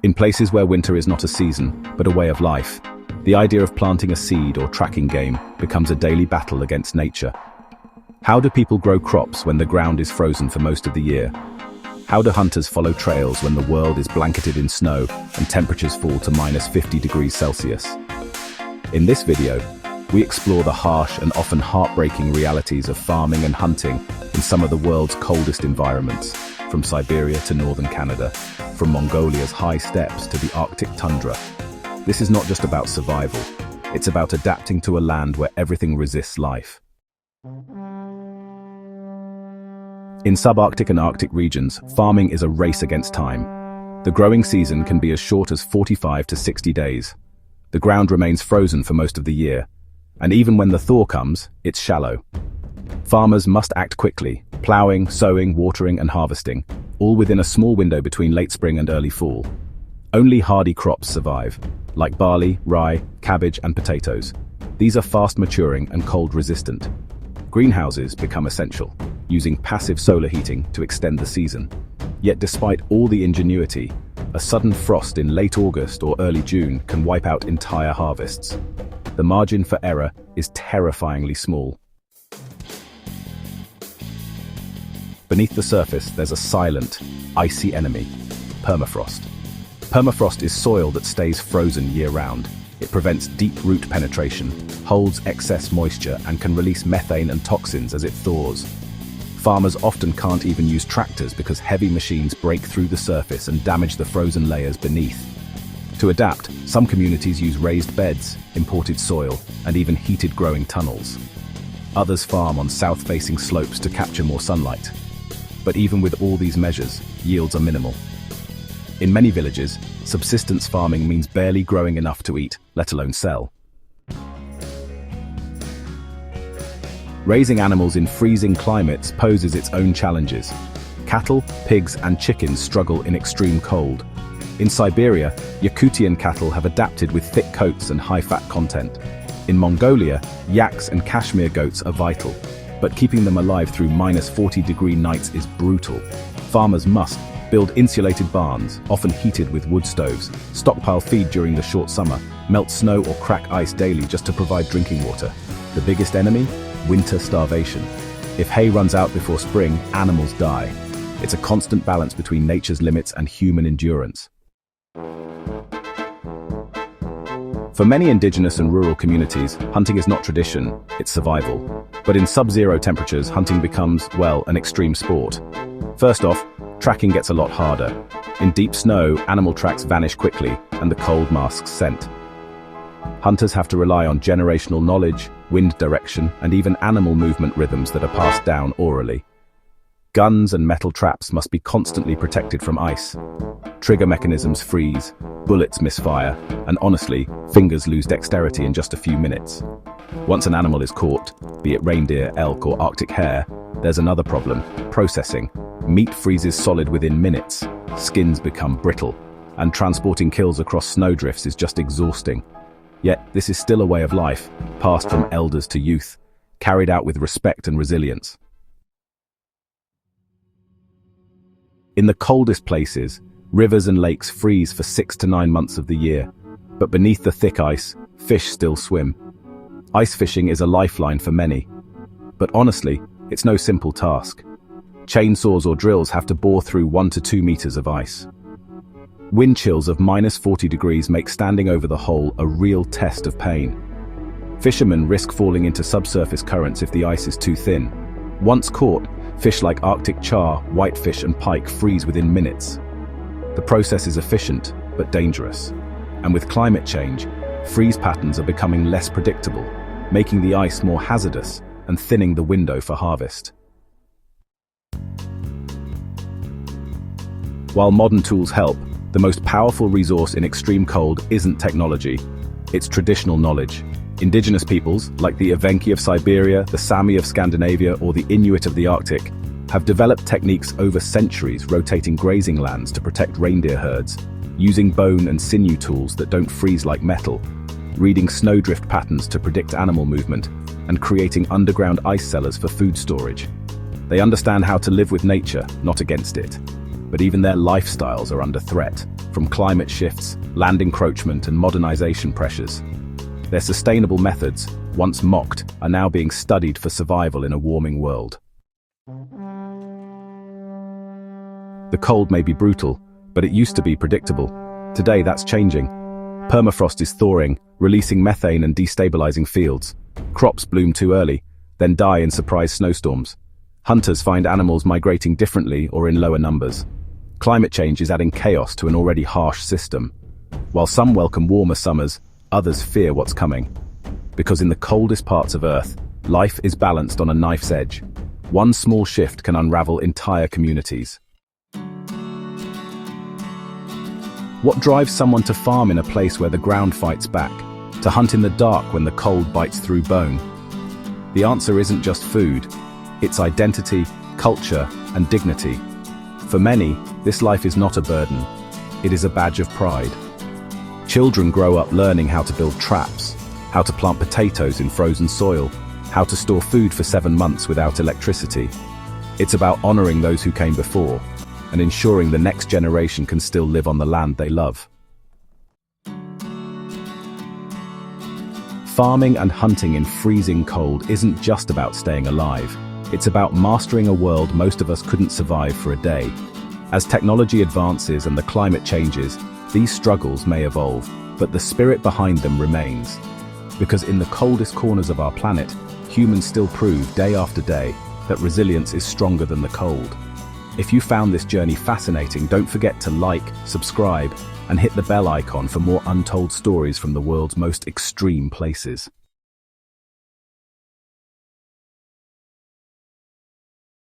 In places where winter is not a season, but a way of life, the idea of planting a seed or tracking game becomes a daily battle against nature. How do people grow crops when the ground is frozen for most of the year? How do hunters follow trails when the world is blanketed in snow and temperatures fall to -50 degrees Celsius? In this video, we explore the harsh and often heartbreaking realities of farming and hunting in some of the world's coldest environments, from Siberia to northern Canada, from Mongolia's high steppes to the Arctic tundra. This is not just about survival, it's about adapting to a land where everything resists life. In subarctic and Arctic regions, farming is a race against time. The growing season can be as short as 45 to 60 days. The ground remains frozen for most of the year, and even when the thaw comes, it's shallow. Farmers must act quickly, ploughing, sowing, watering and harvesting, all within a small window between late spring and early fall. Only hardy crops survive, like barley, rye, cabbage and potatoes. These are fast maturing and cold resistant. Greenhouses become essential, using passive solar heating to extend the season. Yet despite all the ingenuity, a sudden frost in late August or early June can wipe out entire harvests. The margin for error is terrifyingly small. Beneath the surface, there's a silent, icy enemy: permafrost. Permafrost is soil that stays frozen year-round. It prevents deep root penetration, holds excess moisture, and can release methane and toxins as it thaws. Farmers often can't even use tractors because heavy machines break through the surface and damage the frozen layers beneath. To adapt, some communities use raised beds, imported soil, and even heated growing tunnels. Others farm on south-facing slopes to capture more sunlight. But even with all these measures, yields are minimal. In many villages, subsistence farming means barely growing enough to eat, let alone sell. Raising animals in freezing climates poses its own challenges. Cattle, pigs, and chickens struggle in extreme cold. In Siberia, Yakutian cattle have adapted with thick coats and high fat content. In Mongolia, yaks and Kashmir goats are vital, but keeping them alive through -40-degree nights is brutal. Farmers must build insulated barns, often heated with wood stoves, stockpile feed during the short summer, melt snow or crack ice daily just to provide drinking water. The biggest enemy? Winter starvation. If hay runs out before spring, animals die. It's a constant balance between nature's limits and human endurance. For many indigenous and rural communities, hunting is not tradition, it's survival. But in sub-zero temperatures, hunting becomes, well, an extreme sport. First off, tracking gets a lot harder. In deep snow, animal tracks vanish quickly, and the cold masks scent. Hunters have to rely on generational knowledge, wind direction, and even animal movement rhythms that are passed down orally. Guns and metal traps must be constantly protected from ice. Trigger mechanisms freeze, bullets misfire, and honestly, fingers lose dexterity in just a few minutes. Once an animal is caught, be it reindeer, elk, or Arctic hare, there's another problem: processing. Meat freezes solid within minutes, skins become brittle, and transporting kills across snowdrifts is just exhausting. Yet, this is still a way of life, passed from elders to youth, carried out with respect and resilience. In the coldest places, rivers and lakes freeze for 6 to 9 months of the year, but beneath the thick ice, fish still swim. Ice fishing is a lifeline for many, but honestly, it's no simple task. Chainsaws or drills have to bore through 1 to 2 meters of ice. Wind chills of -40 degrees make standing over the hole a real test of pain. Fishermen risk falling into subsurface currents if the ice is too thin. Once caught, fish like Arctic char, whitefish and pike freeze within minutes. The process is efficient, but dangerous. And with climate change, freeze patterns are becoming less predictable, making the ice more hazardous and thinning the window for harvest. While modern tools help, the most powerful resource in extreme cold isn't technology, it's traditional knowledge. Indigenous peoples, like the Evenki of Siberia, the Sami of Scandinavia, or the Inuit of the Arctic, have developed techniques over centuries rotating grazing lands to protect reindeer herds, using bone and sinew tools that don't freeze like metal, reading snowdrift patterns to predict animal movement, and creating underground ice cellars for food storage. They understand how to live with nature, not against it. But even their lifestyles are under threat. from climate shifts, land encroachment, and modernization pressures. Their sustainable methods, once mocked, are now being studied for survival in a warming world. The cold may be brutal, but it used to be predictable. Today, that's changing. Permafrost is thawing, releasing methane and destabilizing fields. Crops bloom too early, then die in surprise snowstorms. Hunters find animals migrating differently or in lower numbers. Climate change is adding chaos to an already harsh system. While some welcome warmer summers, others fear what's coming. Because in the coldest parts of Earth, life is balanced on a knife's edge. One small shift can unravel entire communities. What drives someone to farm in a place where the ground fights back, to hunt in the dark when the cold bites through bone? The answer isn't just food, it's identity, culture, and dignity. For many, this life is not a burden, it is a badge of pride. Children grow up learning how to build traps, how to plant potatoes in frozen soil, how to store food for 7 months without electricity. It's about honoring those who came before, and ensuring the next generation can still live on the land they love. Farming and hunting in freezing cold isn't just about staying alive. It's about mastering a world most of us couldn't survive for a day. As technology advances and the climate changes, these struggles may evolve, but the spirit behind them remains. Because in the coldest corners of our planet, humans still prove day after day that resilience is stronger than the cold. If you found this journey fascinating, don't forget to like, subscribe, and hit the bell icon for more untold stories from the world's most extreme places.